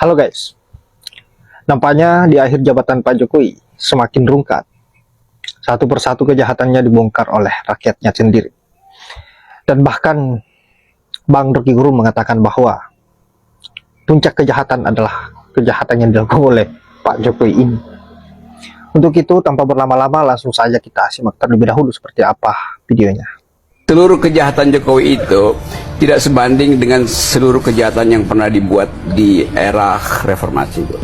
Halo guys, nampaknya di akhir jabatan Pak Jokowi semakin rungkat. Satu persatu kejahatannya dibongkar oleh rakyatnya sendiri. Dan bahkan Bang Rocky Gerung mengatakan bahwa puncak kejahatan adalah kejahatan yang dilakukan oleh Pak Jokowi ini. Untuk itu, tanpa berlama-lama, langsung saja kita simak terlebih dahulu seperti apa videonya. Seluruh kejahatan Jokowi itu tidak sebanding dengan seluruh kejahatan yang pernah dibuat di era reformasi itu.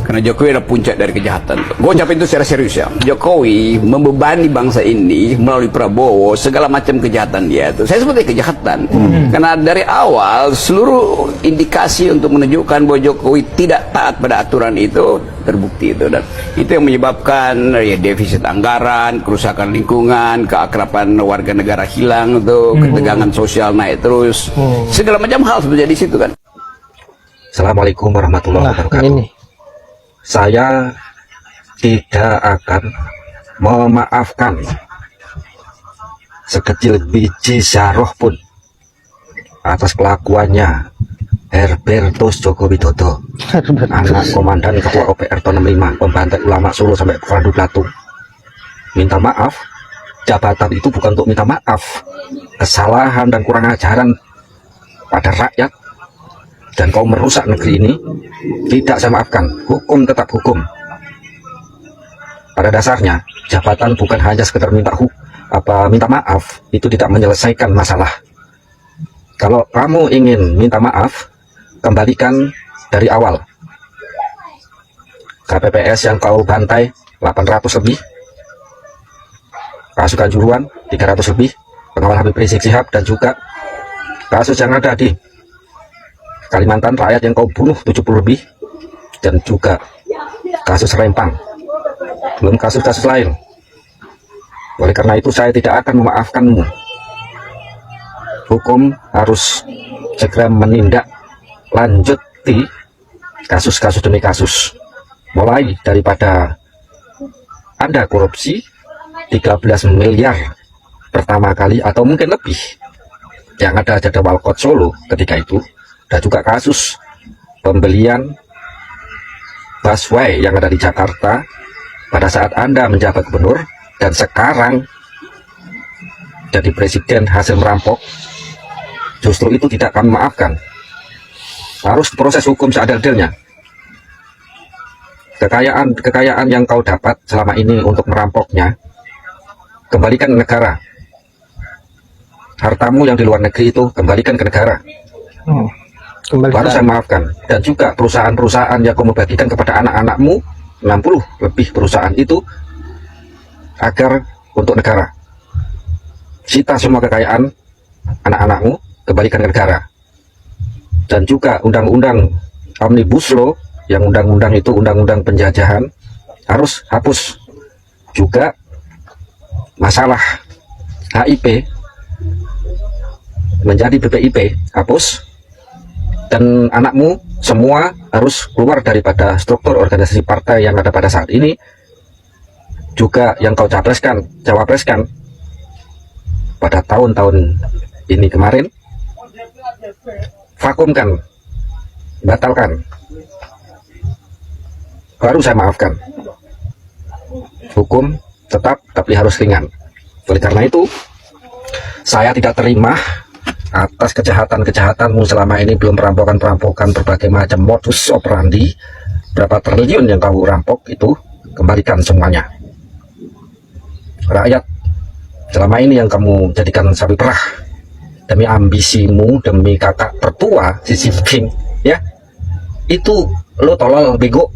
Karena Jokowi adalah puncak dari kejahatan. Gue ucapin itu secara serius ya. Jokowi membebani bangsa ini melalui Prabowo segala macam kejahatan dia itu. Saya sebutnya kejahatan. Karena dari awal seluruh indikasi untuk menunjukkan bahwa Jokowi tidak taat pada aturan itu terbukti itu, dan itu yang menyebabkan ya defisit anggaran, kerusakan lingkungan, keakraban warga negara hilang, tuh ketegangan sosial naik terus, segala macam hal terjadi di situ kan. Assalamualaikum warahmatullahi wabarakatuh. Ini Saya tidak akan memaafkan sekecil biji zarah pun atas kelakuannya Herbertus Joko Widodo, anak komandan ketua OPR tahun 65, pembantai ulama Solo sampai Randu Belatung. Minta maaf, jabatan itu bukan untuk minta maaf. Kesalahan dan kurang ajaran pada rakyat dan kau merusak negeri ini tidak saya maafkan. Hukum tetap hukum. Pada dasarnya jabatan bukan hanya sekedar minta maaf, itu tidak menyelesaikan masalah. Kalau kamu ingin minta maaf, kembalikan dari awal. KPPS yang kau bantai 800 lebih, kasus Kanjuruhan 300 lebih, pengawal Habib Rizik Sihab, dan juga kasus yang ada di Kalimantan rakyat yang kau bunuh 70 lebih, dan juga kasus Rempang, belum kasus-kasus lain. Oleh karena itu saya tidak akan memaafkanmu. Hukum harus segera menindak lanjuti kasus-kasus demi kasus, mulai daripada Anda korupsi 13 miliar pertama kali atau mungkin lebih yang ada di Walkot Solo ketika itu, dan juga kasus pembelian busway yang ada di Jakarta pada saat Anda menjabat gubernur dan sekarang jadi presiden hasil merampok. Justru itu tidak kami maafkan. Harus proses hukum seadil-adilnya. Kekayaan yang kau dapat selama ini untuk merampoknya, kembalikan ke negara. Hartamu yang di luar negeri itu kembalikan ke negara. Baru saya maafkan. Dan juga perusahaan-perusahaan yang kau membagikan kepada anak-anakmu, 60 lebih perusahaan itu, agar untuk negara. Sita semua kekayaan anak-anakmu, kembalikan ke negara. Dan juga undang-undang Omnibus Law, yang undang-undang itu undang-undang penjajahan, harus hapus. Juga masalah HIP menjadi BPIP, hapus. Dan anakmu semua harus keluar daripada struktur organisasi partai yang ada pada saat ini. Juga yang kau capreskan pada tahun-tahun ini kemarin, vakumkan, batalkan. Baru saya maafkan. Hukum tetap, tapi harus ringan. Oleh karena itu, saya tidak terima atas kejahatan-kejahatanmu selama ini, belum perampokan-perampokan berbagai macam modus operandi. Berapa triliun yang kau rampok itu, kembalikan semuanya. Rakyat selama ini yang kamu jadikan sapi perah demi ambisimu, demi kakak tertua Xi Jinping, ya, itu lo tolol, bego.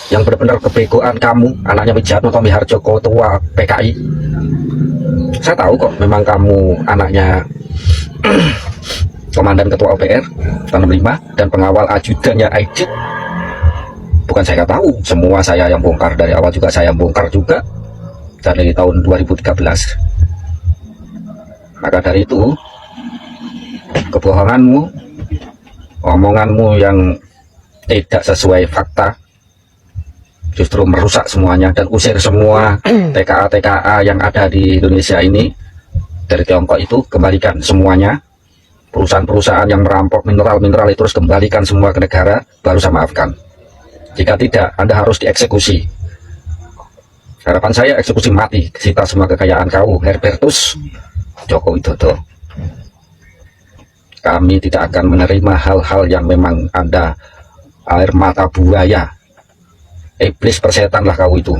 Yang benar-benar kebegoan kamu, anaknya Wijiatmoko Tommy Harjo, ketua PKI. Saya tahu kok, memang kamu anaknya komandan ketua OPR tahun 65 dan pengawal ajudannya Aidit. Bukan saya nggak tahu, semua saya yang bongkar dari awal, juga saya yang bongkar juga dari tahun 2013. Maka dari itu, kebohonganmu, omonganmu yang tidak sesuai fakta, justru merusak semuanya dan usir semua TKA yang ada di Indonesia ini dari Tiongkok itu, kembalikan semuanya. perusahaan-perusahaan yang merampok mineral-mineral itu harus kembalikan semua ke negara, baru saya maafkan. Jika tidak, Anda harus dieksekusi. Harapan saya eksekusi mati, sita semua kekayaan kau, Herbertus Joko Widodo. Kami tidak akan menerima hal-hal yang memang Anda air mata buaya, iblis persetan lah kau itu.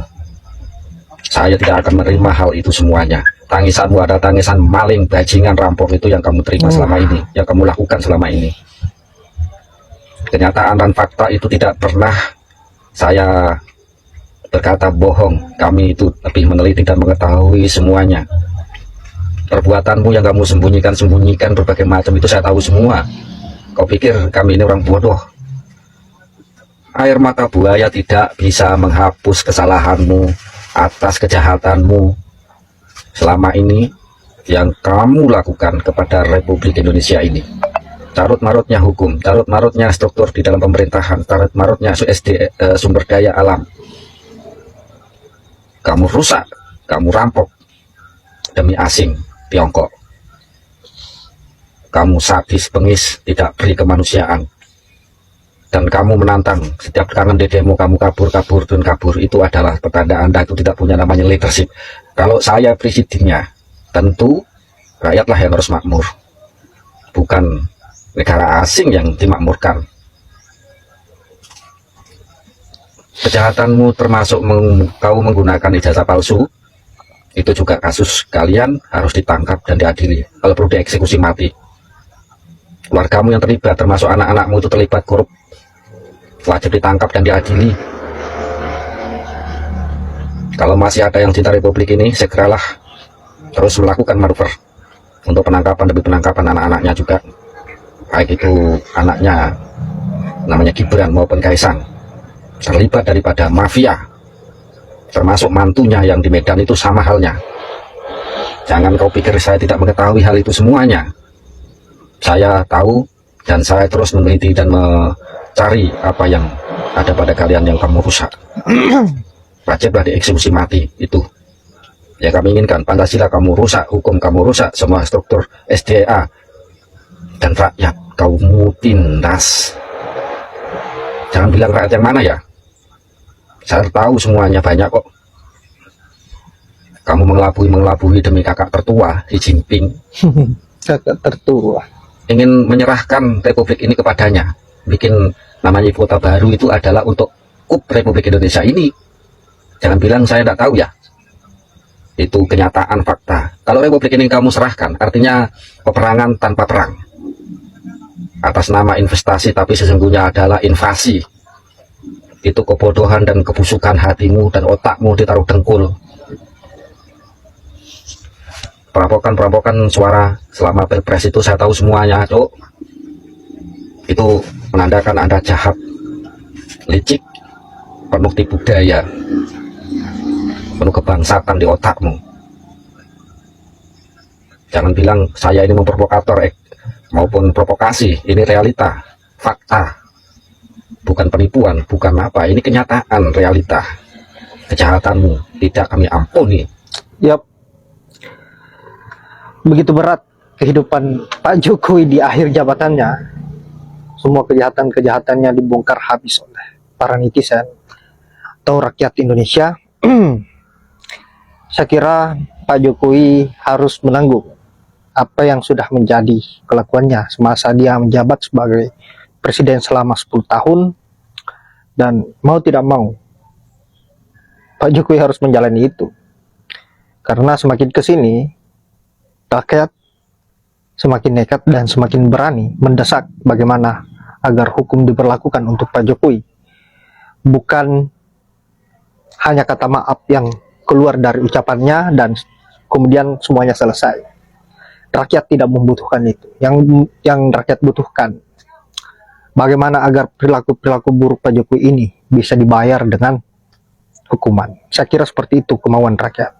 Saya tidak akan menerima hal itu semuanya. Tangisanmu ada tangisan maling, bajingan, rampok itu yang kamu terima selama ini, yang kamu lakukan selama ini. Kenyataan dan fakta itu tidak pernah saya berkata bohong. Kami itu lebih meneliti dan mengetahui semuanya. Perbuatanmu yang kamu sembunyikan berbagai macam itu saya tahu semua. Kau pikir kami ini orang bodoh? Air mata buaya tidak bisa menghapus kesalahanmu atas kejahatanmu selama ini yang kamu lakukan kepada Republik Indonesia ini. Carut marutnya hukum, carut marutnya struktur di dalam pemerintahan, carut marutnya sumber daya alam. Kamu rusak, kamu rampok demi asing, Tiongkok. Kamu sadis, bengis, tidak beri kemanusiaan. Dan kamu menantang setiap kangen dedemu, kamu kabur dan kabur. Itu adalah pertanda Anda itu tidak punya namanya leadership. Kalau saya presidennya, tentu rakyatlah yang harus makmur, bukan negara asing yang dimakmurkan. Kejahatanmu termasuk kau menggunakan ijazah palsu, itu juga kasus kalian harus ditangkap dan diadili. Kalau perlu dieksekusi mati. Keluargamu yang terlibat, termasuk anak-anakmu itu terlibat korup, wajib ditangkap dan diadili. Kalau masih ada yang cinta Republik ini, segeralah terus melakukan manuver untuk penangkapan demi penangkapan anak-anaknya juga, baik itu anaknya namanya Gibran maupun Kaisang, terlibat daripada mafia, termasuk mantunya yang di Medan itu sama halnya. Jangan kau pikir saya tidak mengetahui hal itu semuanya. Saya tahu dan saya terus meneliti dan mencari apa yang ada pada kalian yang kamu rusak. Wajiblah dieksekusi mati itu. Ya kami inginkan Pancasila kamu rusak, hukum kamu rusak, semua struktur SDA dan rakyat kamu tindas. Jangan bilang rakyat yang mana ya. Saya tahu semuanya banyak kok. Kamu mengelabui demi kakak tertua Xi Jinping. Kakak tertua Ingin menyerahkan Republik ini kepadanya. Bikin namanya ibu kota baru itu adalah untuk Republik Indonesia ini. Jangan bilang saya tidak tahu ya. Itu kenyataan fakta. Kalau Republik ini kamu serahkan, artinya peperangan tanpa perang. Atas nama investasi tapi sesungguhnya adalah invasi. Itu kebodohan dan kebusukan hatimu dan otakmu ditaruh dengkul. Perampokan suara selama pilpres itu saya tahu semuanya, Cok. Itu menandakan Anda jahat, licik, penuh tipu daya, penuh kebangsaan di otakmu. Jangan bilang saya ini memprovokator maupun provokasi. Ini realita, fakta, bukan penipuan, bukan apa. Ini kenyataan, realita. Kejahatanmu tidak kami ampuni. Yap. Begitu berat kehidupan Pak Jokowi di akhir jabatannya. Semua kejahatan-kejahatannya dibongkar habis oleh para netizen atau rakyat Indonesia. Saya kira Pak Jokowi harus menanggung apa yang sudah menjadi kelakuannya semasa dia menjabat sebagai presiden selama 10 tahun. Dan mau tidak mau, Pak Jokowi harus menjalani itu. Karena semakin kesini, rakyat semakin nekat dan semakin berani mendesak bagaimana agar hukum diberlakukan untuk Pak Jokowi. Bukan hanya kata maaf yang keluar dari ucapannya dan kemudian semuanya selesai. Rakyat tidak membutuhkan itu. Yang rakyat butuhkan, bagaimana agar perilaku-perilaku buruk Pak Jokowi ini bisa dibayar dengan hukuman. Saya kira seperti itu kemauan rakyat.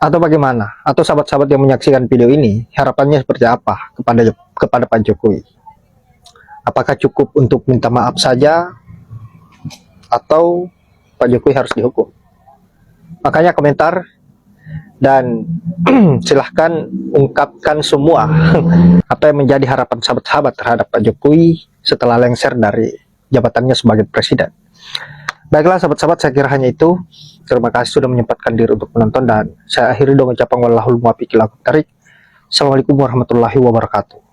Atau bagaimana? Atau sahabat-sahabat yang menyaksikan video ini, harapannya seperti apa kepada Pak Jokowi? Apakah cukup untuk minta maaf saja, atau Pak Jokowi harus dihukum? Makanya komentar Dan silahkan ungkapkan semua apa yang menjadi harapan sahabat-sahabat terhadap Pak Jokowi setelah lengser dari jabatannya sebagai presiden. Baiklah sahabat-sahabat, saya kira hanya itu. Terima kasih sudah menyempatkan diri untuk menonton, dan saya akhiri dengan ucapan wallahul muwaffiq ila aqwamit thoriq. Assalamualaikum warahmatullahi wabarakatuh.